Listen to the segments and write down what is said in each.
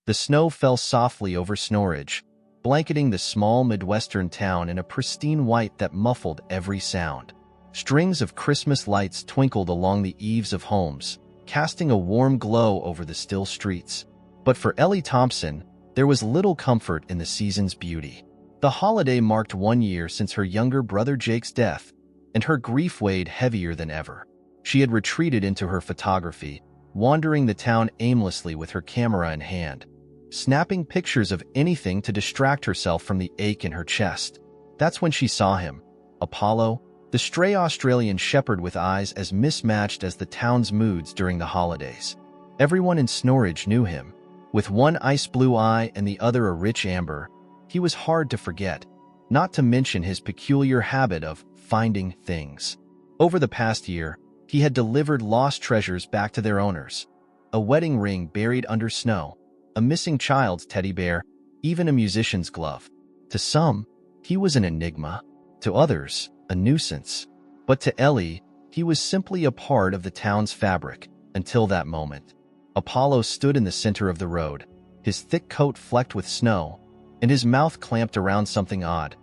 The snow fell softly over Snorridge, blanketing the small Midwestern town in a pristine white that muffled every sound. Strings of Christmas lights twinkled along the eaves of homes, casting a warm glow over the still streets. But for Ellie Thompson, there was little comfort in the season's beauty. The holiday marked 1 year since her younger brother Jake's death, and her grief weighed heavier than ever. She had retreated into her photography, wandering the town aimlessly with her camera in hand, snapping pictures of anything to distract herself from the ache in her chest. That's when she saw him, Apollo, the stray Australian shepherd with eyes as mismatched as the town's moods during the holidays. Everyone in Snorridge knew him. With one ice blue eye and the other a rich amber, he was hard to forget, not to mention his peculiar habit of finding things. Over the past year, he had delivered lost treasures back to their owners. A wedding ring buried under snow, a missing child's teddy bear, even a musician's glove. To some, he was an enigma. To others, a nuisance. But to Ellie, he was simply a part of the town's fabric, until that moment. Apollo stood in the center of the road, his thick coat flecked with snow, and his mouth clamped around something odd.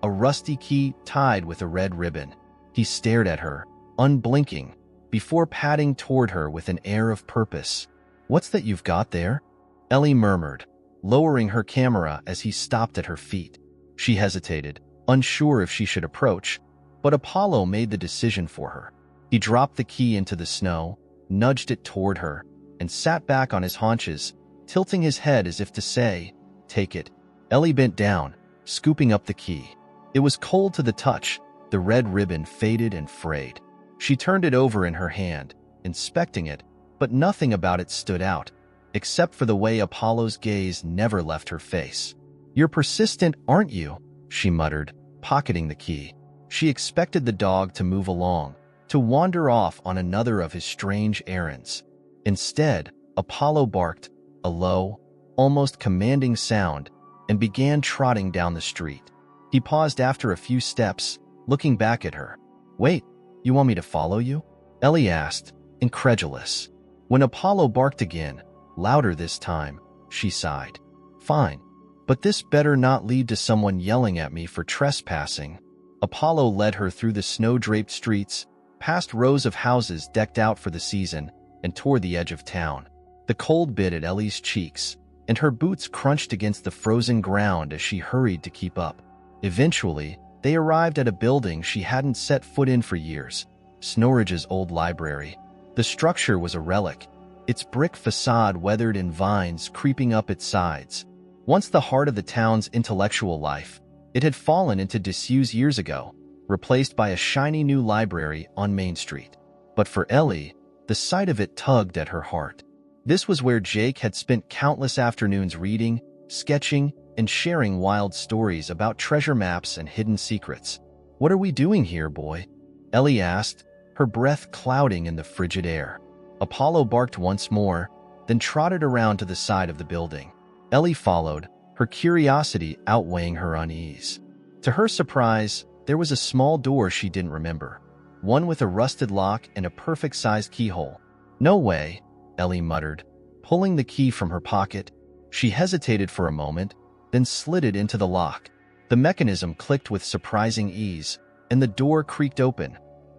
A rusty key tied with a red ribbon. He stared at her, unblinking, before padding toward her with an air of purpose. "What's that you've got there?" Ellie murmured, lowering her camera as he stopped at her feet. She hesitated, unsure if she should approach, but Apollo made the decision for her. He dropped the key into the snow, nudged it toward her, and sat back on his haunches, tilting his head as if to say, "Take it." Ellie bent down, scooping up the key. It was cold to the touch, the red ribbon faded and frayed. She turned it over in her hand, inspecting it, but nothing about it stood out, except for the way Apollo's gaze never left her face. "You're persistent, aren't you?" she muttered, pocketing the key. She expected the dog to move along, to wander off on another of his strange errands. Instead, Apollo barked, a low, almost commanding sound, and began trotting down the street. He paused after a few steps, looking back at her. "Wait, you want me to follow you?" Ellie asked, incredulous. When Apollo barked again, louder this time, she sighed. "Fine, but this better not lead to someone yelling at me for trespassing." Apollo led her through the snow-draped streets, past rows of houses decked out for the season, and toward the edge of town. The cold bit at Ellie's cheeks, and her boots crunched against the frozen ground as she hurried to keep up. Eventually, they arrived at a building she hadn't set foot in for years, Snorridge's old library. The structure was a relic, its brick facade weathered in vines creeping up its sides. Once the heart of the town's intellectual life, it had fallen into disuse years ago, replaced by a shiny new library on Main Street. But for Ellie, the sight of it tugged at her heart. This was where Jake had spent countless afternoons reading, sketching, and sharing wild stories about treasure maps and hidden secrets. "What are we doing here, boy?" Ellie asked, her breath clouding in the frigid air. Apollo barked once more, then trotted around to the side of the building. Ellie followed, her curiosity outweighing her unease. To her surprise, there was a small door she didn't remember, one with a rusted lock and a perfect-sized keyhole. "No way," Ellie muttered, pulling the key from her pocket. She hesitated for a moment, then slid it into the lock. The mechanism clicked with surprising ease, and the door creaked open,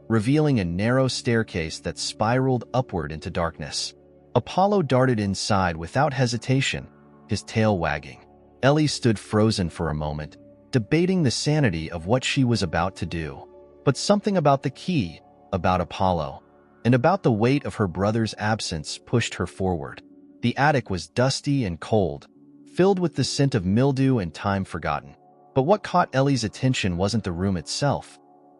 revealing a narrow staircase that spiraled upward into darkness. Apollo darted inside without hesitation, his tail wagging. Ellie stood frozen for a moment, debating the sanity of what she was about to do. But something about the key, about Apollo, and about the weight of her brother's absence pushed her forward. The attic was dusty and cold, filled with the scent of mildew and time forgotten. But what caught Ellie's attention wasn't the room itself.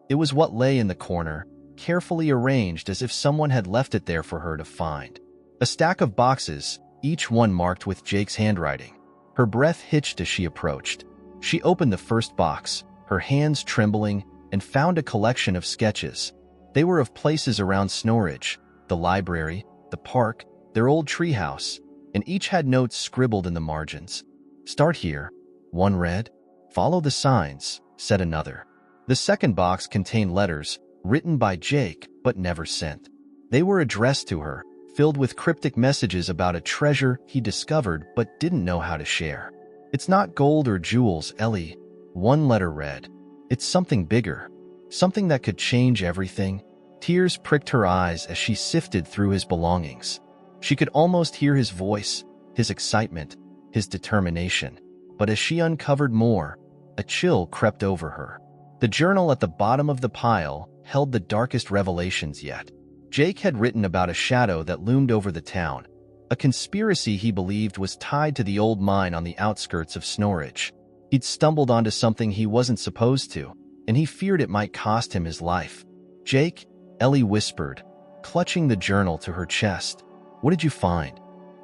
It was what lay in the corner, carefully arranged as if someone had left it there for her to find. A stack of boxes, each one marked with Jake's handwriting. Her breath hitched as she approached. She opened the first box, her hands trembling, and found a collection of sketches. They were of places around Snorridge, the library, the park, their old treehouse, and each had notes scribbled in the margins. "Start here," one read. "Follow the signs," said another. The second box contained letters, written by Jake but never sent. They were addressed to her, filled with cryptic messages about a treasure he discovered but didn't know how to share. "It's not gold or jewels, Ellie," one letter read. "It's something bigger, something that could change everything." Tears pricked her eyes as she sifted through his belongings. She could almost hear his voice, his excitement, his determination. But as she uncovered more, a chill crept over her. The journal at the bottom of the pile held the darkest revelations yet. Jake had written about a shadow that loomed over the town, a conspiracy he believed was tied to the old mine on the outskirts of Snorridge. He'd stumbled onto something he wasn't supposed to, and he feared it might cost him his life. "Jake," Ellie whispered, clutching the journal to her chest. "What did you find?"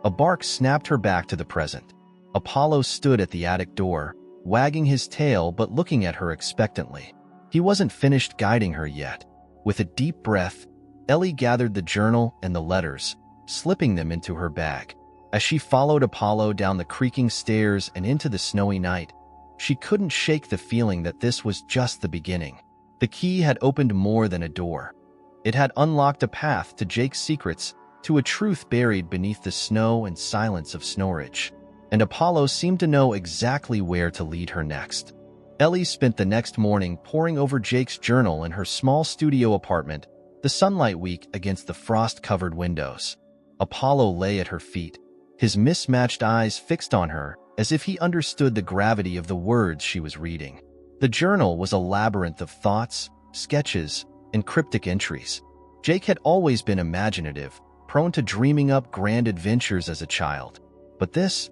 A bark snapped her back to the present. Apollo stood at the attic door, wagging his tail but looking at her expectantly. He wasn't finished guiding her yet. With a deep breath, Ellie gathered the journal and the letters, slipping them into her bag. As she followed Apollo down the creaking stairs and into the snowy night, she couldn't shake the feeling that this was just the beginning. The key had opened more than a door. It had unlocked a path to Jake's secrets, to a truth buried beneath the snow and silence of Snorridge. And Apollo seemed to know exactly where to lead her next. Ellie spent the next morning poring over Jake's journal in her small studio apartment, the sunlight weak against the frost-covered windows. Apollo lay at her feet, his mismatched eyes fixed on her as if he understood the gravity of the words she was reading. The journal was a labyrinth of thoughts, sketches, and cryptic entries. Jake had always been imaginative, prone to dreaming up grand adventures as a child. But this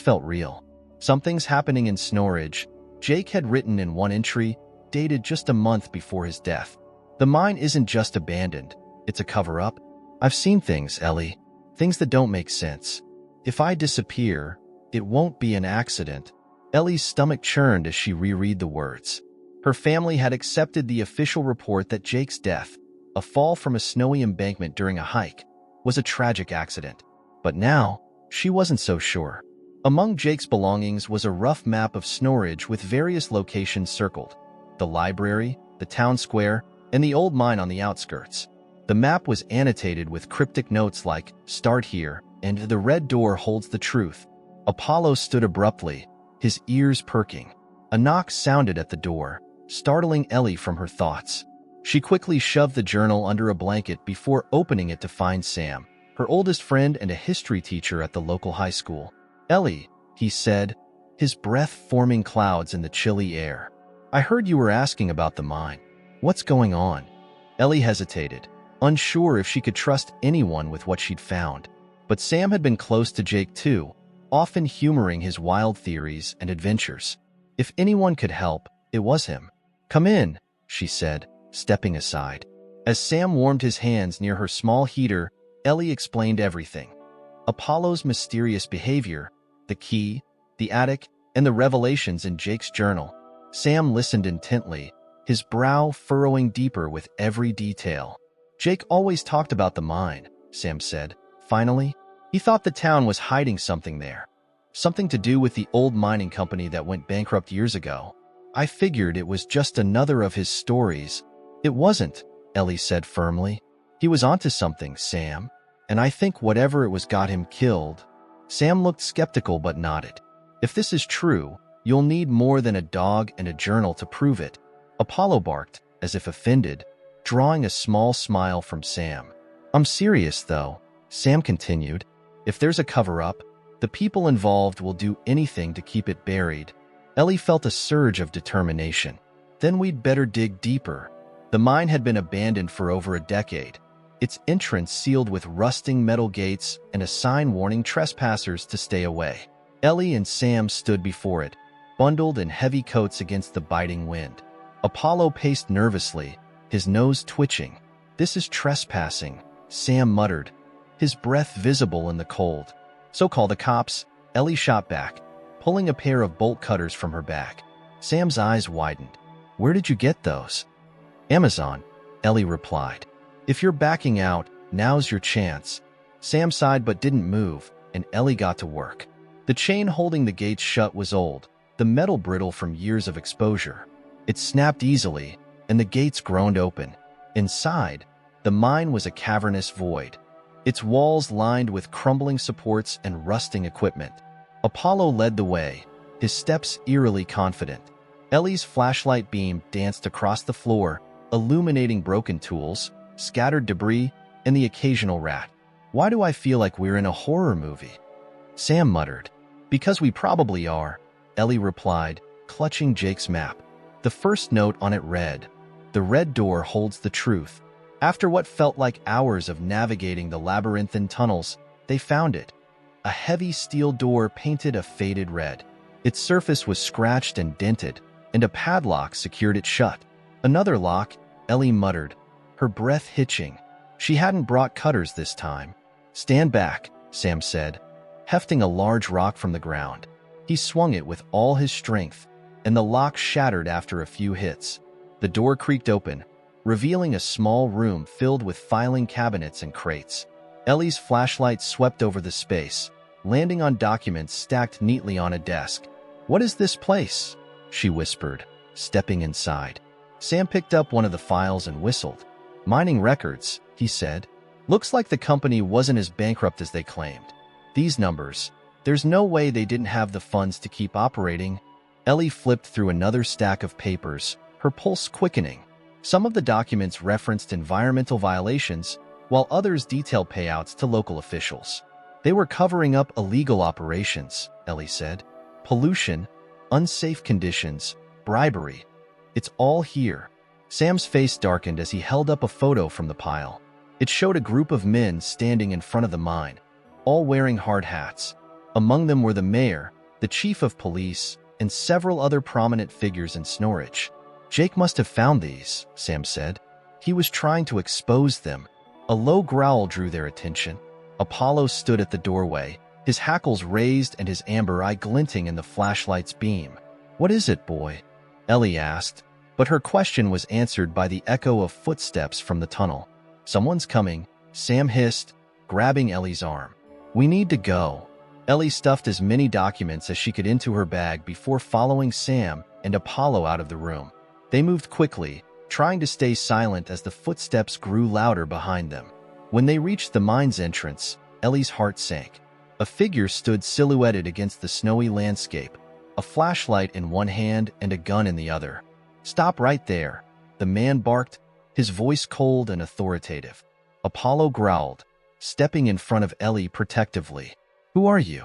felt real. "Something's happening in Snorridge," Jake had written in one entry, dated just a month before his death. "The mine isn't just abandoned, it's a cover-up. I've seen things, Ellie, things that don't make sense. If I disappear, it won't be an accident." Ellie's stomach churned as she reread the words. Her family had accepted the official report that Jake's death, a fall from a snowy embankment during a hike, was a tragic accident. But now, she wasn't so sure. Among Jake's belongings was a rough map of Snorridge with various locations circled: the library, the town square, and the old mine on the outskirts. The map was annotated with cryptic notes like, "Start here," and "The red door holds the truth." Apollo stood abruptly, his ears perking. A knock sounded at the door, startling Ellie from her thoughts. She quickly shoved the journal under a blanket before opening it to find Sam, her oldest friend and a history teacher at the local high school. "Ellie," he said, his breath forming clouds in the chilly air. "I heard you were asking about the mine. What's going on?" Ellie hesitated, unsure if she could trust anyone with what she'd found. But Sam had been close to Jake too, often humoring his wild theories and adventures. If anyone could help, it was him. "Come in," she said, stepping aside. As Sam warmed his hands near her small heater, Ellie explained everything. Apollo's mysterious behavior, the key, the attic, and the revelations in Jake's journal. Sam listened intently, his brow furrowing deeper with every detail. "Jake always talked about the mine," Sam said. Finally, he thought the town was hiding something there. Something to do with the old mining company that went bankrupt years ago. "I figured it was just another of his stories." "It wasn't," Ellie said firmly. "He was onto something, Sam. And I think whatever it was got him killed." Sam looked skeptical but nodded. "If this is true, you'll need more than a dog and a journal to prove it." Apollo barked, as if offended, drawing a small smile from Sam. "I'm serious, though," Sam continued. "If there's a cover-up, the people involved will do anything to keep it buried." Ellie felt a surge of determination. "Then we'd better dig deeper." The mine had been abandoned for over a decade, its entrance sealed with rusting metal gates and a sign warning trespassers to stay away. Ellie and Sam stood before it, bundled in heavy coats against the biting wind. Apollo paced nervously, his nose twitching. "This is trespassing," Sam muttered, his breath visible in the cold. "So call the cops," Ellie shot back, pulling a pair of bolt cutters from her bag. Sam's eyes widened. "Where did you get those?" "Amazon," Ellie replied. "If you're backing out, now's your chance." Sam sighed but didn't move, and Ellie got to work. The chain holding the gates shut was old, the metal brittle from years of exposure. It snapped easily, and the gates groaned open. Inside, the mine was a cavernous void. its walls lined with crumbling supports and rusting equipment. Apollo led the way, his steps eerily confident. Ellie's flashlight beam danced across the floor, illuminating broken tools, scattered debris, and the occasional rat. "Why do I feel like we're in a horror movie?" Sam muttered. "Because we probably are," Ellie replied, clutching Jake's map. The first note on it read, "The red door holds the truth." After what felt like hours of navigating the labyrinthine tunnels, they found it. A heavy steel door painted a faded red. Its surface was scratched and dented, and a padlock secured it shut. "Another lock," Ellie muttered, her breath hitching. She hadn't brought cutters this time. "Stand back," Sam said, hefting a large rock from the ground. He swung it with all his strength, and the lock shattered after a few hits. The door creaked open, revealing a small room filled with filing cabinets and crates. Ellie's flashlight swept over the space, landing on documents stacked neatly on a desk. "What is this place?" she whispered, stepping inside. Sam picked up one of the files and whistled. "Mining records," he said. "Looks like the company wasn't as bankrupt as they claimed. These numbers, there's no way they didn't have the funds to keep operating." Ellie flipped through another stack of papers, her pulse quickening. Some of the documents referenced environmental violations, while others detailed payouts to local officials. They were covering up illegal operations, Ellie said. Pollution, unsafe conditions, bribery. It's all here. Sam's face darkened as he held up a photo from the pile. It showed a group of men standing in front of the mine, all wearing hard hats. Among them were the mayor, the chief of police, and several other prominent figures in Snorridge. "Jake must have found these," Sam said. "He was trying to expose them." A low growl drew their attention. Apollo stood at the doorway, his hackles raised and his amber eye glinting in the flashlight's beam. "What is it, boy?" Ellie asked, but her question was answered by the echo of footsteps from the tunnel. "Someone's coming," Sam hissed, grabbing Ellie's arm. "We need to go." Ellie stuffed as many documents as she could into her bag before following Sam and Apollo out of the room. They moved quickly, trying to stay silent as the footsteps grew louder behind them. When they reached the mine's entrance, Ellie's heart sank. A figure stood silhouetted against the snowy landscape, a flashlight in one hand and a gun in the other. "Stop right there," the man barked, his voice cold and authoritative. Apollo growled, stepping in front of Ellie protectively. "Who are you?"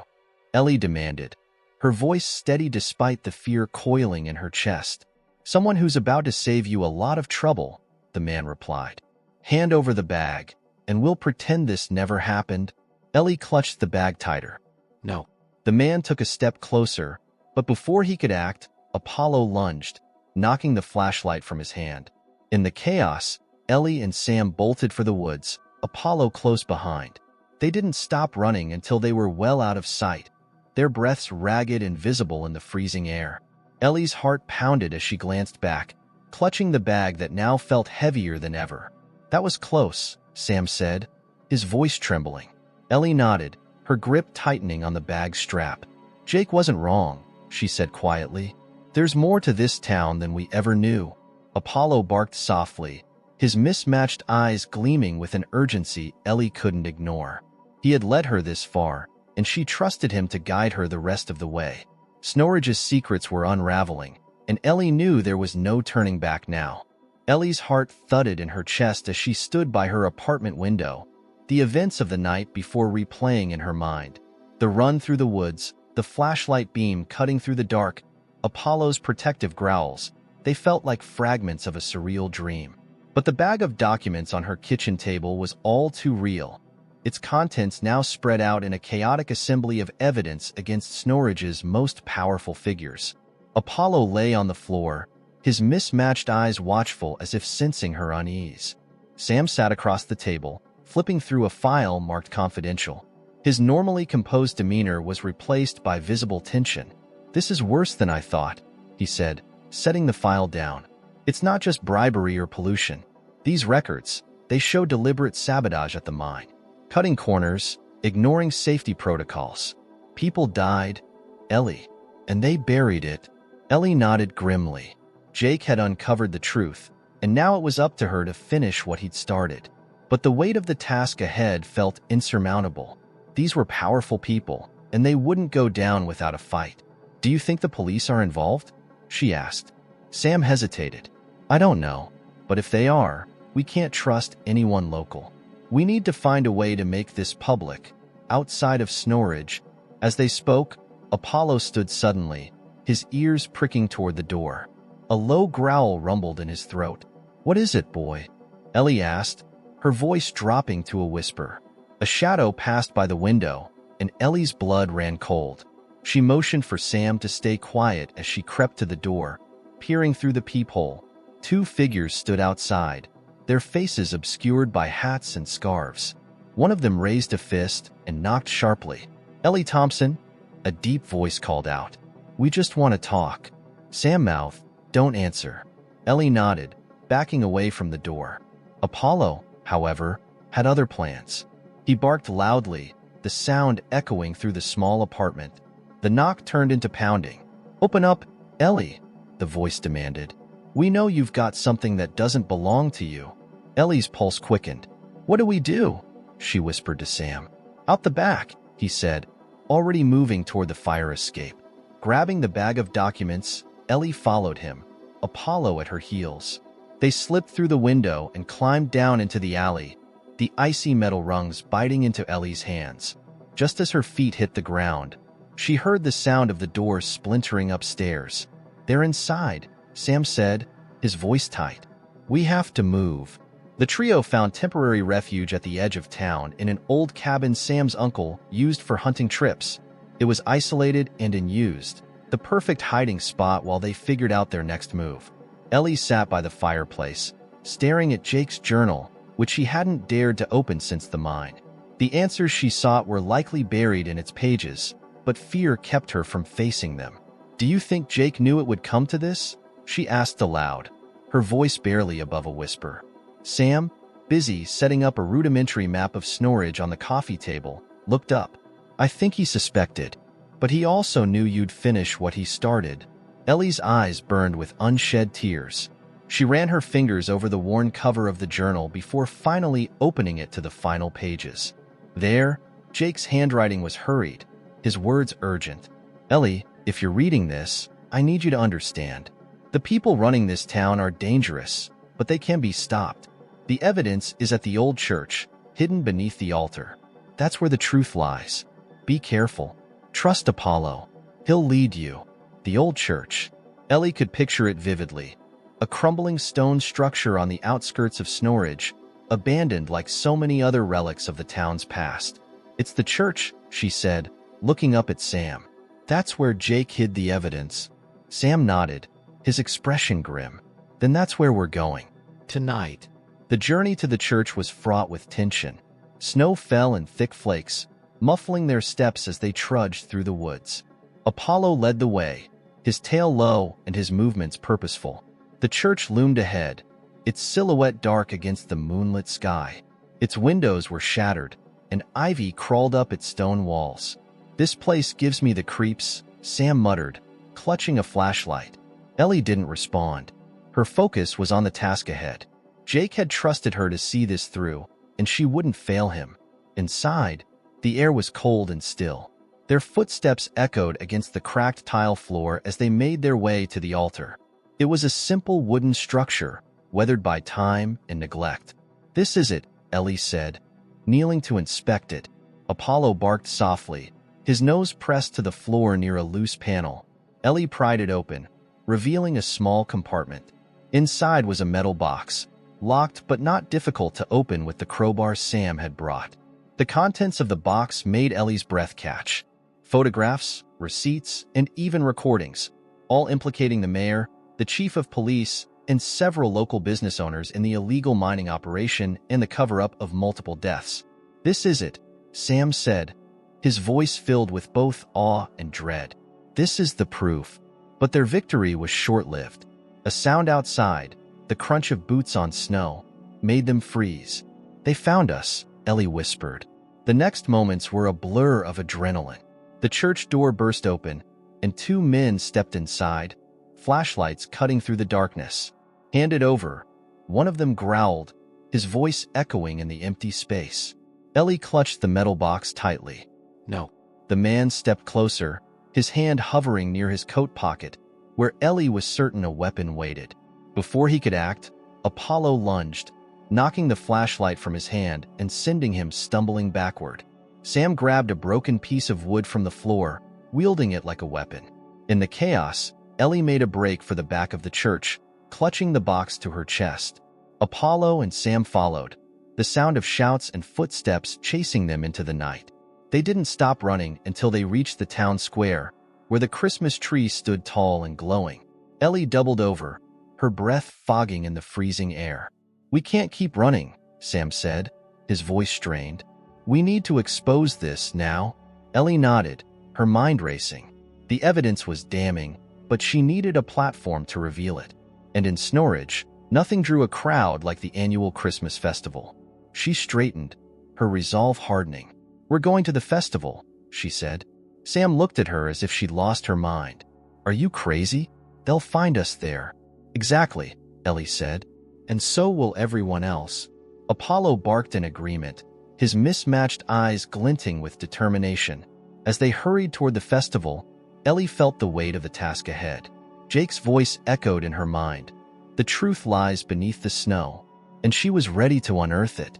Ellie demanded, her voice steady despite the fear coiling in her chest. "Someone who's about to save you a lot of trouble," the man replied. "Hand over the bag, and we'll pretend this never happened." Ellie clutched the bag tighter. "No." The man took a step closer, but before he could act, Apollo lunged, knocking the flashlight from his hand. In the chaos, Ellie and Sam bolted for the woods, Apollo close behind. They didn't stop running until they were well out of sight, their breaths ragged and visible in the freezing air. Ellie's heart pounded as she glanced back, clutching the bag that now felt heavier than ever. "That was close," Sam said, his voice trembling. Ellie nodded, her grip tightening on the bag's strap. "Jake wasn't wrong," she said quietly. "There's more to this town than we ever knew." Apollo barked softly, his mismatched eyes gleaming with an urgency Ellie couldn't ignore. He had led her this far, and she trusted him to guide her the rest of the way. Snorridge's secrets were unraveling, and Ellie knew there was no turning back now. Ellie's heart thudded in her chest as she stood by her apartment window, the events of the night before replaying in her mind. The run through the woods, the flashlight beam cutting through the dark, Apollo's protective growls, they felt like fragments of a surreal dream. But the bag of documents on her kitchen table was all too real. Its contents now spread out in a chaotic assembly of evidence against Snorridge's most powerful figures. Apollo lay on the floor, his mismatched eyes watchful as if sensing her unease. Sam sat across the table, flipping through a file marked confidential. His normally composed demeanor was replaced by visible tension. "This is worse than I thought," he said, setting the file down. "It's not just bribery or pollution. These records, they show deliberate sabotage at the mine. Cutting corners, ignoring safety protocols. People died, Ellie, and they buried it." Ellie nodded grimly. Jake had uncovered the truth, and now it was up to her to finish what he'd started. But the weight of the task ahead felt insurmountable. These were powerful people, and they wouldn't go down without a fight. "Do you think the police are involved?" she asked. Sam hesitated. "I don't know, but if they are, we can't trust anyone local. We need to find a way to make this public, outside of Snorridge." As they spoke, Apollo stood suddenly, his ears pricking toward the door. A low growl rumbled in his throat. "What is it, boy?" Ellie asked, her voice dropping to a whisper. A shadow passed by the window, and Ellie's blood ran cold. She motioned for Sam to stay quiet as she crept to the door, peering through the peephole. Two figures stood outside, their faces obscured by hats and scarves. One of them raised a fist and knocked sharply. "Ellie Thompson," a deep voice called out. "We just want to talk." Sam mouthed, "Don't answer." Ellie nodded, backing away from the door. Apollo, however, had other plans. He barked loudly, the sound echoing through the small apartment. The knock turned into pounding. "Open up, Ellie," the voice demanded. "We know you've got something that doesn't belong to you." Ellie's pulse quickened. "What do we do?" she whispered to Sam. "Out the back," he said, already moving toward the fire escape. Grabbing the bag of documents, Ellie followed him, Apollo at her heels. They slipped through the window and climbed down into the alley, the icy metal rungs biting into Ellie's hands. Just as her feet hit the ground, she heard the sound of the doors splintering upstairs. "They're inside," Sam said, his voice tight. "We have to move." The trio found temporary refuge at the edge of town in an old cabin Sam's uncle used for hunting trips. It was isolated and unused, the perfect hiding spot while they figured out their next move. Ellie sat by the fireplace, staring at Jake's journal, which she hadn't dared to open since the mine. The answers she sought were likely buried in its pages, but fear kept her from facing them. "Do you think Jake knew it would come to this?" she asked aloud, her voice barely above a whisper. Sam, busy setting up a rudimentary map of Snorridge on the coffee table, looked up. "I think he suspected, but he also knew you'd finish what he started." Ellie's eyes burned with unshed tears. She ran her fingers over the worn cover of the journal before finally opening it to the final pages. There, Jake's handwriting was hurried, his words urgent. "Ellie, if you're reading this, I need you to understand. The people running this town are dangerous, but they can be stopped. The evidence is at the old church, hidden beneath the altar. That's where the truth lies. Be careful. Trust Apollo. He'll lead you." The old church. Ellie could picture it vividly. A crumbling stone structure on the outskirts of Snorridge, abandoned like so many other relics of the town's past. "It's the church," she said, looking up at Sam. "That's where Jake hid the evidence." Sam nodded, his expression grim. "Then that's where we're going. Tonight." The journey to the church was fraught with tension. Snow fell in thick flakes, muffling their steps as they trudged through the woods. Apollo led the way, his tail low and his movements purposeful. The church loomed ahead, its silhouette dark against the moonlit sky. Its windows were shattered, and ivy crawled up its stone walls. "This place gives me the creeps," Sam muttered, clutching a flashlight. Ellie didn't respond. Her focus was on the task ahead. Jake had trusted her to see this through, and she wouldn't fail him. Inside, the air was cold and still. Their footsteps echoed against the cracked tile floor as they made their way to the altar. It was a simple wooden structure, weathered by time and neglect. "This is it," Ellie said, kneeling to inspect it. Apollo barked softly, his nose pressed to the floor near a loose panel. Ellie pried it open, revealing a small compartment. Inside was a metal box, locked but not difficult to open with the crowbar Sam had brought. The contents of the box made Ellie's breath catch. Photographs, receipts, and even recordings, all implicating the mayor, the chief of police, and several local business owners in the illegal mining operation and the cover-up of multiple deaths. "This is it," Sam said, his voice filled with both awe and dread. "This is the proof." But their victory was short-lived. A sound outside, the crunch of boots on snow, made them freeze. "They found us," Ellie whispered. The next moments were a blur of adrenaline. The church door burst open, and two men stepped inside, flashlights cutting through the darkness. "Hand it over," one of them growled, his voice echoing in the empty space. Ellie clutched the metal box tightly. No. The man stepped closer, his hand hovering near his coat pocket, where Ellie was certain a weapon waited. Before he could act, Apollo lunged, knocking the flashlight from his hand and sending him stumbling backward. Sam grabbed a broken piece of wood from the floor, wielding it like a weapon. In the chaos, Ellie made a break for the back of the church, clutching the box to her chest. Apollo and Sam followed, the sound of shouts and footsteps chasing them into the night. They didn't stop running until they reached the town square, where the Christmas tree stood tall and glowing. Ellie doubled over, her breath fogging in the freezing air. "We can't keep running," Sam said, his voice strained. "We need to expose this now." Ellie nodded, her mind racing. The evidence was damning, but she needed a platform to reveal it. And in Snorridge, nothing drew a crowd like the annual Christmas festival. She straightened, her resolve hardening. "We're going to the festival," she said. Sam looked at her as if she'd lost her mind. "Are you crazy? They'll find us there." "Exactly," Ellie said. "And so will everyone else." Apollo barked in agreement, his mismatched eyes glinting with determination. As they hurried toward the festival, Ellie felt the weight of the task ahead. Jake's voice echoed in her mind. The truth lies beneath the snow, and she was ready to unearth it.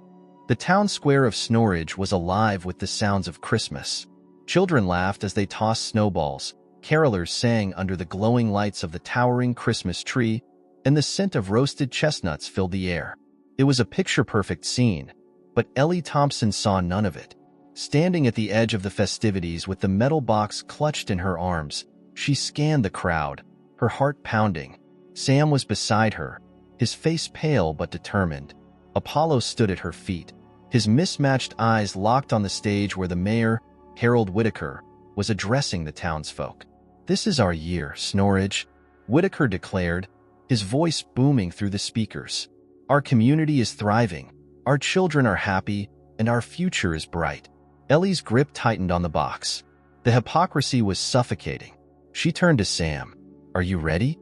The town square of Snorridge was alive with the sounds of Christmas. Children laughed as they tossed snowballs, carolers sang under the glowing lights of the towering Christmas tree, and the scent of roasted chestnuts filled the air. It was a picture-perfect scene, but Ellie Thompson saw none of it. Standing at the edge of the festivities with the metal box clutched in her arms, she scanned the crowd, her heart pounding. Sam was beside her, his face pale but determined. Apollo stood at her feet, his mismatched eyes locked on the stage where the mayor, Harold Whitaker, was addressing the townsfolk. "This is our year, Snorridge," Whitaker declared, his voice booming through the speakers. "Our community is thriving, our children are happy, and our future is bright." Ellie's grip tightened on the box. The hypocrisy was suffocating. She turned to Sam. "Are you ready?"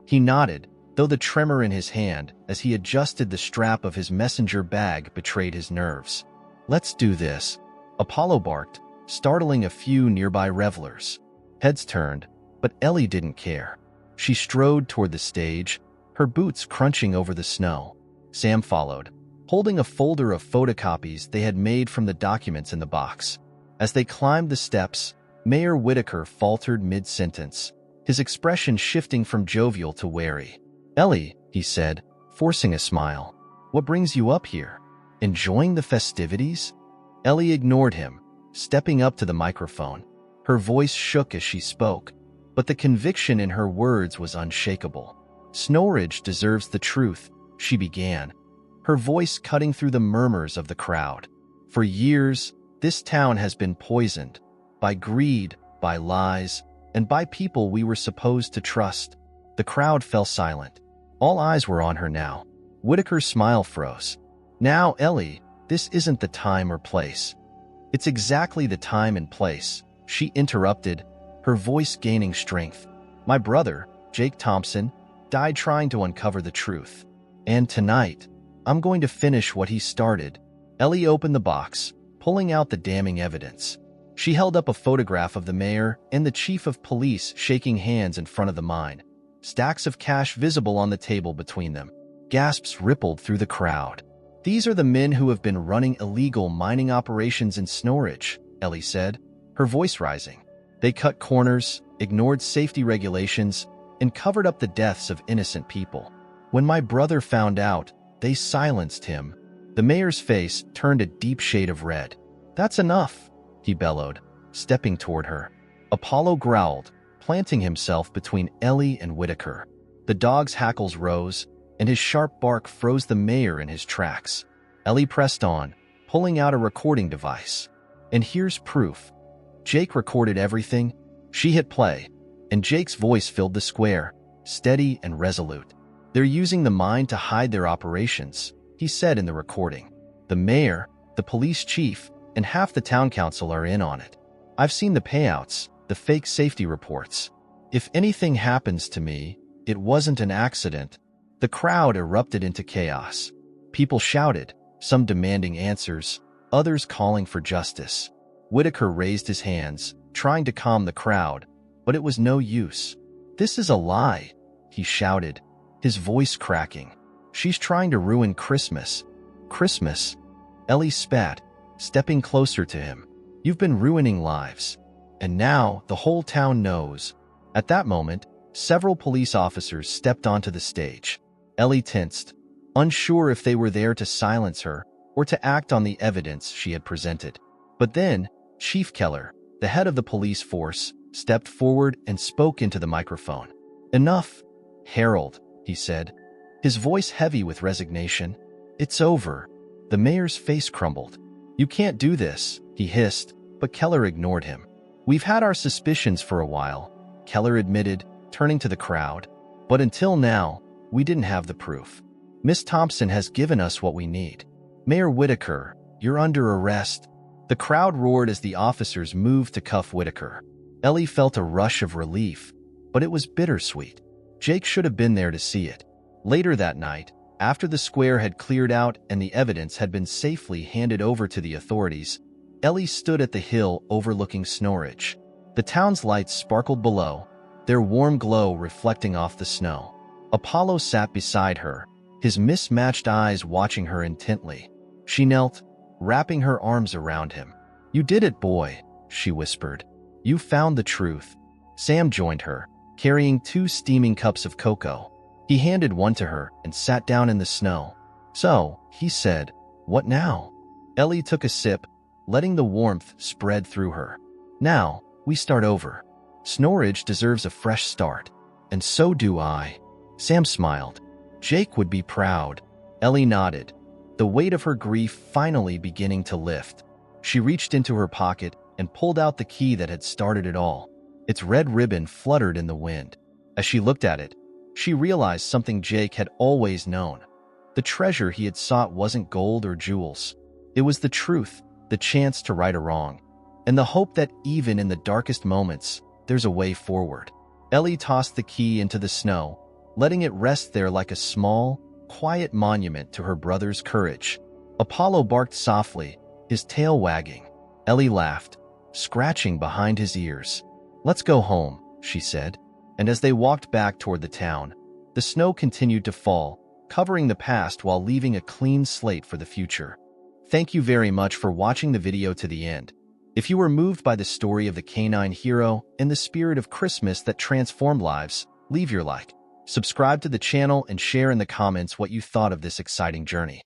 He nodded, though the tremor in his hand as he adjusted the strap of his messenger bag betrayed his nerves. "Let's do this," Apollo barked, startling a few nearby revelers. Heads turned, but Ellie didn't care. She strode toward the stage, her boots crunching over the snow. Sam followed, holding a folder of photocopies they had made from the documents in the box. As they climbed the steps, Mayor Whitaker faltered mid-sentence, his expression shifting from jovial to wary. "Ellie," he said, forcing a smile, "what brings you up here? Enjoying the festivities?" Ellie ignored him, stepping up to the microphone. Her voice shook as she spoke, but the conviction in her words was unshakable. "Snorridge deserves the truth," she began, her voice cutting through the murmurs of the crowd. "For years, this town has been poisoned by greed, by lies, and by people we were supposed to trust." The crowd fell silent. All eyes were on her now. Whitaker's smile froze. "Now, Ellie, this isn't the time or place." "It's exactly the time and place," she interrupted, her voice gaining strength. "My brother, Jake Thompson, died trying to uncover the truth. And tonight, I'm going to finish what he started." Ellie opened the box, pulling out the damning evidence. She held up a photograph of the mayor and the chief of police shaking hands in front of the mine, stacks of cash visible on the table between them. Gasps rippled through the crowd. "These are the men who have been running illegal mining operations in Snorridge," Ellie said, her voice rising. "They cut corners, ignored safety regulations, and covered up the deaths of innocent people. When my brother found out, they silenced him." The mayor's face turned a deep shade of red. "That's enough," he bellowed, stepping toward her. Apollo growled, planting himself between Ellie and Whitaker. The dog's hackles rose, and his sharp bark froze the mayor in his tracks. Ellie pressed on, pulling out a recording device. "And here's proof. Jake recorded everything." She hit play, and Jake's voice filled the square, steady and resolute. "They're using the mine to hide their operations," he said in the recording. "The mayor, the police chief, and half the town council are in on it. I've seen the payouts, the fake safety reports. If anything happens to me, it wasn't an accident." The crowd erupted into chaos. People shouted, some demanding answers, others calling for justice. Whitaker raised his hands, trying to calm the crowd, but it was no use. "This is a lie," he shouted, his voice cracking. "She's trying to ruin Christmas." "Christmas?" Ellie spat, stepping closer to him. "You've been ruining lives. And now the whole town knows." At that moment, several police officers stepped onto the stage. Ellie tensed, unsure if they were there to silence her or to act on the evidence she had presented. But then, Chief Keller, the head of the police force, stepped forward and spoke into the microphone. "Enough, Harold," he said, his voice heavy with resignation. "It's over." The mayor's face crumbled. "You can't do this," he hissed, but Keller ignored him. "We've had our suspicions for a while," Keller admitted, turning to the crowd. "But until now, we didn't have the proof. Miss Thompson has given us what we need. Mayor Whitaker, you're under arrest." The crowd roared as the officers moved to cuff Whitaker. Ellie felt a rush of relief, but it was bittersweet. Jake should have been there to see it. Later that night, after the square had cleared out and the evidence had been safely handed over to the authorities, Ellie stood at the hill overlooking Snorridge. The town's lights sparkled below, their warm glow reflecting off the snow. Apollo sat beside her, his mismatched eyes watching her intently. She knelt, wrapping her arms around him. "You did it, boy," she whispered. "You found the truth." Sam joined her, carrying 2 steaming cups of cocoa. He handed one to her and sat down in the snow. "So," he said, "what now?" Ellie took a sip, letting the warmth spread through her. "Now, we start over. Snorridge deserves a fresh start. And so do I." Sam smiled. "Jake would be proud." Ellie nodded, the weight of her grief finally beginning to lift. She reached into her pocket and pulled out the key that had started it all. Its red ribbon fluttered in the wind. As she looked at it, she realized something Jake had always known. The treasure he had sought wasn't gold or jewels. It was the truth, the chance to right a wrong, and the hope that even in the darkest moments, there's a way forward. Ellie tossed the key into the snow, letting it rest there like a small, quiet monument to her brother's courage. Apollo barked softly, his tail wagging. Ellie laughed, scratching behind his ears. "Let's go home," she said. And as they walked back toward the town, the snow continued to fall, covering the past while leaving a clean slate for the future. Thank you very much for watching the video to the end. If you were moved by the story of the canine hero and the spirit of Christmas that transformed lives, leave your like, subscribe to the channel, and share in the comments what you thought of this exciting journey.